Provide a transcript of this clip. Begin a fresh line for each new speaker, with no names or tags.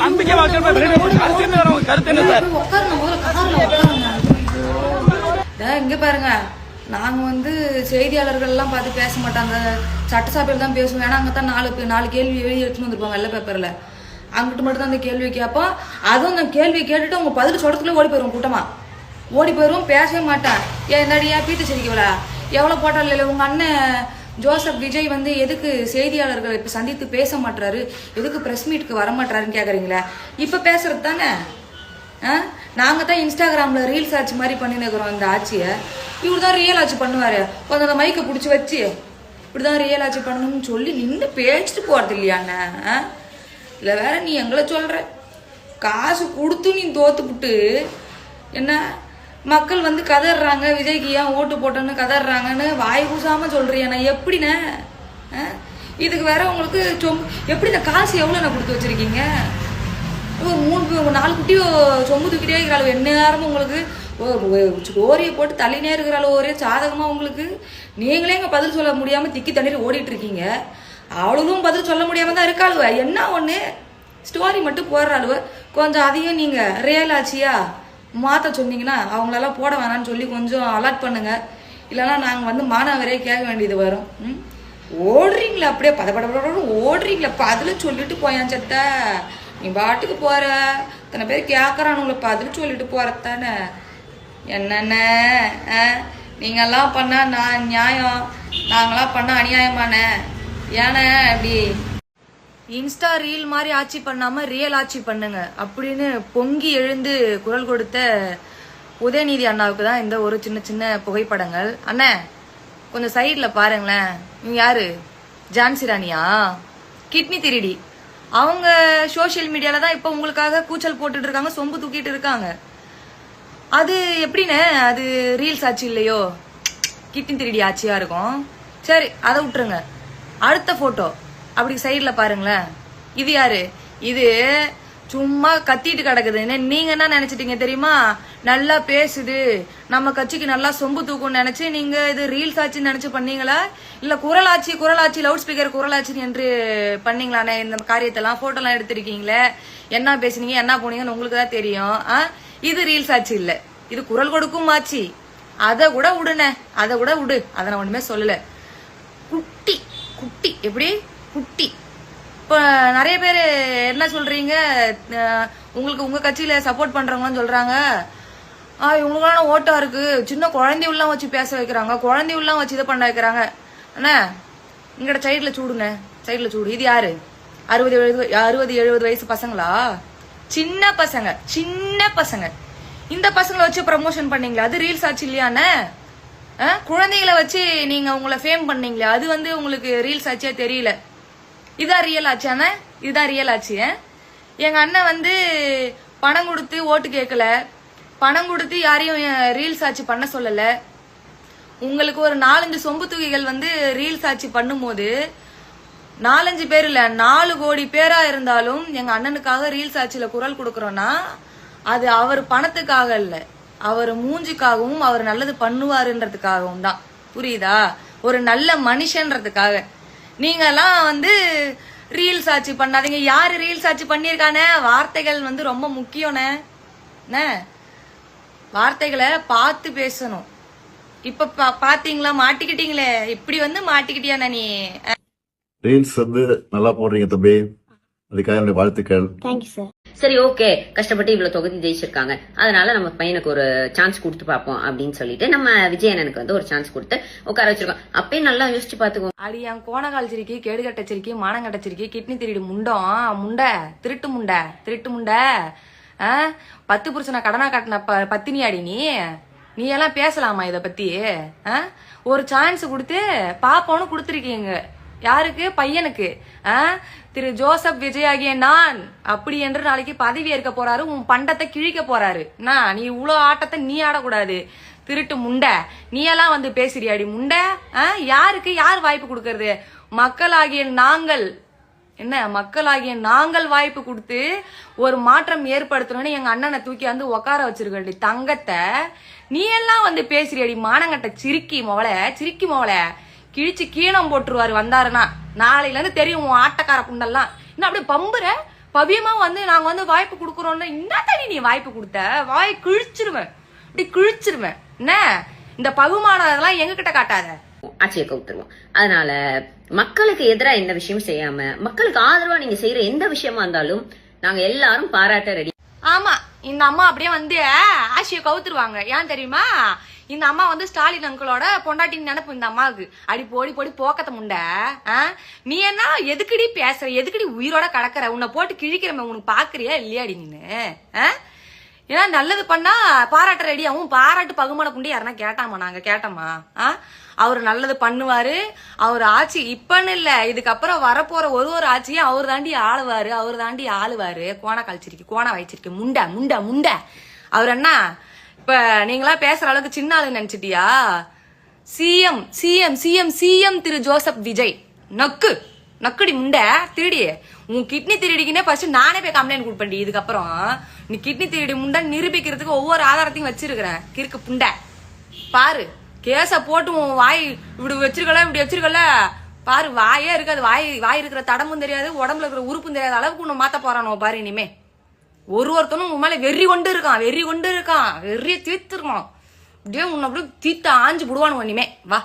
நம்பிக்கை கருத்து என்ன சார்?
இங்க பாருங்க, நாங்க வந்து செய்தியாளர்கள் எல்லாம் பார்த்து பேச மாட்டாங்க, சட்டசபையில் தான் பேசுவோம். ஏன்னா அங்கதான் நாலு கேள்வி எழுதி எடுத்துன்னு வந்திருப்பாங்க வெள்ளை பேப்பர்ல. அங்கிட்டு மட்டும் தான் அந்த கேள்வி கேட்போம். அதுவும் அந்த கேள்வி கேட்டுட்டு உங்க பதில் சொல்றதுக்குள்ள ஓடி போயிடும், கூட்டமா ஓடி போயிடும், பேசவே மாட்டேன். என்னடியா பீத்து சிரிக்கவளா எவ்வளவு போட்டால் இல்லை. உங்க அண்ணன் ஜோசப் விஜய் வந்து எதுக்கு செய்தியாளர்களை இப்ப சந்தித்து பேச மாட்டாரு, எதுக்கு பிரஸ் மீட்டுக்கு வர மாட்டாருன்னு கேக்குறீங்களா? இப்ப பேசுறது தானே. நாங்க தான் இன்ஸ்டாகிராம்ல ரீல்ஸ் ஆட்சி மாதிரி பண்ணின்னு இருக்கிறோம். இந்த ஆட்சியை இவரு தான் ரியல் ஆட்சி பண்ணுவாரு. கொஞ்சம் அந்த மைக்கை பிடிச்சி வச்சு இப்படிதான் ரியல் ஆட்சி பண்ணணும்னு சொல்லி நின்று பேசிட்டு போறது இல்லையாண்ண? இல்ல வேற நீ எங்களை சொல்ற காசு கொடுத்து நீ தோத்துப்புட்டு என்ன மக்கள் வந்து கதறாங்க, விஜய்க்கு ஏன் ஓட்டு போட்டோன்னு கதறாங்கன்னு வாய் கூசாம சொல்றியா? எப்படிண்ணே இதுக்கு வேற உங்களுக்கு எப்படி இந்த காசு எவ்வளோ கொடுத்து வச்சிருக்கீங்க? 4 குட்டி சொம்பு தூக்கிட்டே இருக்கிறாள். என்ன நேரமும் உங்களுக்கு ஓரியை போட்டு தள்ளினே இருக்கிறாள். ஒரே சாதகமா உங்களுக்கு நீங்களே இங்க பதில் சொல்ல முடியாம திக்கி தண்ணீர் ஓடிட்டு இருக்கீங்க. அவளும் பதில் சொல்ல முடியாம தான் இருக்காளுவ. என்ன ஒண்ணு ஸ்டோரி மட்டும் போடுறாளுவ. கொஞ்சம் அதையும் நீங்க ரியல் ஆச்சியா மாத்த சொன்னீங்கன்னா அவங்களெல்லாம் போட வேணாம்னு சொல்லி கொஞ்சம் அலர்ட் பண்ணுங்க. இல்லைன்னா நாங்க வந்து மாணவரே கேட்க வேண்டியது வரும். ஓடுறீங்களா அப்படியே பதப்பட ஓடுறீங்களா? பதில சொல்லிட்டு போயான் சத்த. நீ பாட்டுக்கு போற, இத்தனை பேர் கேட்கறானுங்களை பதில் சொல்லிட்டு போறதானே. என்னென்ன நீங்கெல்லாம் பண்ணா நான் நியாயம், நாங்களாம் பண்ண அநியாயமான ஏன்னா அப்படி இன்ஸ்டா ரீல் மாதிரி ஆட்சி பண்ணாம ரியல் ஆட்சி பண்ணுங்க அப்படின்னு பொங்கி எழுந்து குரல் கொடுத்த உதயநிதி அண்ணாவுக்கு தான் இந்த ஒரு சின்ன சின்ன புகைப்படங்கள். அண்ணே கொஞ்சம் சைட்ல பாருங்களேன். நீங்க யாரு? ஜான்சி ராணியா? கிட்னி திருடி அவங்க சோசியல் மீடியால தான் இப்ப உங்களுக்காக கூச்சல் போட்டுட்டு இருக்காங்க, சொம்பு தூக்கிட்டு இருக்காங்க. அது எப்படின்னு அது ரீல்ஸ் ஆச்சு இல்லையோ, கிட்னி திருடி ஆட்சியா இருக்கும். சரி அதை விட்டுருங்க. அடுத்த போட்டோ அப்படி சைட்ல பாருங்களேன். இது யாரு? இது சும்மா கத்திட்டு கிடக்குது. நீங்க என்ன நினைச்சிட்டீங்க தெரியுமா? நல்லா பேசுது, நம்ம கட்சிக்கு நல்லா சொம்பு தூக்கும்னு நினைச்சு நீங்க இது ரீல்ஸ் ஆச்சுன்னு நினைச்சு பண்ணீங்களா? இல்ல குரலாட்சி லவுட் ஸ்பீக்கர் குரலாட்சி என்று பண்ணீங்களானே? இந்த காரியத்தெல்லாம் போட்டோ எல்லாம் எடுத்திருக்கீங்களே, என்ன பேசுனீங்க என்ன போனீங்கன்னு உங்களுக்கு தான் தெரியும். இது ரீல்ஸ் ஆச்சு இல்ல, இது குரல் கொடுக்கும் ஆச்சு. அதை கூட விடுனே, அதை கூட விடு, அதை நான் ஒண்ணுமே சொல்லல. குட்டி குட்டி எப்படி குட்டி? இப்ப நிறைய பேர் என்ன சொல்றீங்க, உங்களுக்கு உங்க கட்சியில சப்போர்ட் பண்றவங்கன்னு சொல்றாங்க, இவங்களுக்கெல்லாம் ஓட்டா இருக்கு, சின்ன குழந்தைலாம் வச்சு பேச வைக்கிறாங்க, குழந்தைலாம் வச்சு இதை பண்ண வைக்கிறாங்க. அண்ணா இங்கட சைட்ல சூடுங்க, சைட்ல சூடு. இது யாரு? 60-70 வயசு பசங்களா? சின்ன பசங்க. இந்த பசங்களை வச்சு ப்ரமோஷன் பண்ணீங்களா? அது ரீல்ஸ் ஆச்சு இல்லையாண்ணே? குழந்தைகளை வச்சு நீங்க உங்களை ஃபேம் பண்ணீங்களா? அது வந்து உங்களுக்கு ரீல்ஸ் ஆச்சியா தெரியல. இதான் ரியல் ஆச்சானே? இதுதான் ரியல் ஆச்சு. எங்க அண்ணன் வந்து பணம் கொடுத்து ஓட்டு கேட்கல, பணம் கொடுத்து யாரையும் ரீல்ஸ் ஆட்சி பண்ண சொல்லல. உங்களுக்கு ஒரு 4-5 சொம்பு தூக்கிகள் வந்து ரீல்ஸ் ஆட்சி பண்ணும்போது 4-5 பேர் இல்ல 4 கோடி பேரா இருந்தாலும் எங்க அண்ணனுக்காக ரீல்ஸ் ஆட்சியில குரல் கொடுக்கறோம்னா அது அவர் பணத்துக்காக இல்ல, அவர் மூஞ்சிக்காகவும் அவர் நல்லது பண்ணுவாருன்றதுக்காகவும் தான். புரியுதா? ஒரு நல்ல மனுஷன்றதுக்காக. நீங்க எல்லாம் வந்து ரீல்ஸ் ஆட்சி பண்ணாதீங்க. யாரு ரீல்ஸ் ஆட்சி பண்ணிருக்கானே? வார்த்தைகள் வந்து ரொம்ப முக்கியம்னே. வார்த்தைகளை பார்த்து பேசணும். இப்ப பாத்தீங்களா மாட்டிக்கிட்டீங்களே, இப்படி வந்து மாட்டிக்கிட்டியா நீ?
ரீல்ஸ் வந்து நல்லா போடுறீங்க தம்பி, அதுக்காக என்னுடைய வாழ்த்துக்கள்.
Thank you sir.
சரி ஓகே, கஷ்டப்பட்டு இவ்வளவு தொகுதி ஜெயிச்சிருக்காங்க, அதனால நம்ம பையனுக்கு ஒரு சான்ஸ் கொடுத்து பார்ப்போம் அப்படின்னு சொல்லிட்டு நம்ம விஜயனுக்கு வந்து ஒரு சான்ஸ் கொடுத்து உட்கார வச்சிருக்கோம். அப்பயே நல்லா யோசிச்சு பாத்துக்கோ.
அடி என் கோணகால் சிரிக்கி, கேடுகட்ட சிரிக்கி, மானங்கட்ட சிரிக்கி, கிட்னி திருடி முண்டை திருட்டு முண்டை 10 புருஷனை கடனா காட்டின பத்தினியாடி நீ எல்லாம் பேசலாமா இத பத்தி? ஒரு சான்ஸ் கொடுத்து பாப்போன்னு கொடுத்துருக்கீங்க. யாருக்கு? பையனுக்கு. திரு ஜோசப் விஜய் ஆகிய நான் அப்படி என்று நாளைக்கு பதவி ஏற்க போறாரு, உன் பண்டத்தை கிழிக்க போறாரு. நீ இவ்வளவு ஆட்டத்தை நீ ஆடக்கூடாது. திருட்டு முண்டை நீ எல்லாம் வந்து பேசுறியாடி முண்டை? யாருக்கு யார் வாய்ப்பு கொடுக்கறது? மக்களாகிய நாங்கள் வாய்ப்பு கொடுத்து ஒரு மாற்றம் ஏற்படுத்தணும்னு எங்க அண்ணனை தூக்கி வந்து உட்கார வச்சிருக்கடி தங்கத்தை. நீ எல்லாம் வந்து பேசுறியாடி மானங்கட்ட சிரிக்கி மொவல கிழிச்சு கீழம் போட்டுருவாரு வந்தாருன்னா. நாளையில இருந்து தெரியும் உன் ஆட்டக்கார புண்டெல்லாம். இன்னும் அப்படியே பவியமா வந்து நாங்க வந்து வாய்ப்பு கொடுக்குறோம்னா என்ன தனி நீ வாய்ப்பு கொடுத்த வாய் கிழிச்சிருவேன், இப்படி கிழிச்சிருவேன். என்ன இந்த பகுமானதெல்லாம் எங்க கிட்ட காட்டாத.
ஆட்சியை கவுத்துருவோம். அதனால மக்களுக்கு எதிராக எந்த விஷயம் செய்யாம மக்களுக்கு ஆதரவா நீங்க செய்யற எந்த விஷயமா இருந்தாலும் நாங்க எல்லாரும் பாராட்ட ரெடி.
ஆமா, இந்த அம்மா அப்படியே வந்து ஆட்சியை கவுத்துருவாங்க. ஏன் தெரியுமா? இந்த அம்மா வந்து ஸ்டாலின் அங்கிளோட பொண்டாட்டின்னு நினைப்பு இந்த அம்மாவுக்கு. அடி போடி போடி போக்கத்த முண்ட. நீ என்ன எதுக்கடி பேசுற, எதுக்கடி உயிரோட கடக்குற, உன்னை போட்டு கிழிக்கிறமே உனக்கு பாக்குறியா இல்லையாடி நீனு? ஏன்னா நல்லது பண்ணா பாராட்ட ரெடியாவும். பாராட்டு பகுமான புண்டி யாருன்னா கேட்டாமா? நாங்க கேட்டோமா? அவர் நல்லது பண்ணுவாரு. அவர் ஆட்சி இப்பன்னு இல்ல, இதுக்கப்புறம் வரப்போற ஒரு ஆட்சியும் அவர் தாண்டி ஆளுவாரு. கோணா கழிச்சிருக்கு, கோணா வச்சிருக்கு, முண்டை முண்டை முண்டை. அவர் என்ன இப்ப நீங்களா பேசுற அளவுக்கு சின்ன ஆளு நினைச்சிட்டியா? சிஎம் சிஎம் சிஎம் சிஎம் திரு ஜோசப் விஜய். நக்குடி முண்டை திருடி. உன் கிட்னி திருடிக்கினே ஃபர்ஸ்ட் நானே போய் கம்ப்ளைண்ட் கொடுப்பேன். இதுக்கப்புறம் நீ கிட்னி திருடி முண்டை நிரூபிக்கிறதுக்கு ஒவ்வொரு ஆதாரத்தையும் வச்சிருக்கிறேன். கிறுக்கு புண்டை பாரு, கேச போட்டு உன் வாய் இப்படி வச்சிருக்கல பாரு. வாயே இருக்காது, வாய் இருக்கிற தடமும் தெரியாது, உடம்புல இருக்கிற உறுப்பும் தெரியாத அளவுக்கு உன்னை மாத்த போறானோ பாரு. இனிமே ஒருத்தனும் உன் மேல வெறி கொண்டு இருக்கான், வெறிய தீர்த்துருக்கான். அப்படியே உன்னை அப்படியே தீத்த ஆஞ்சு விடுவானு இனிமே. வா.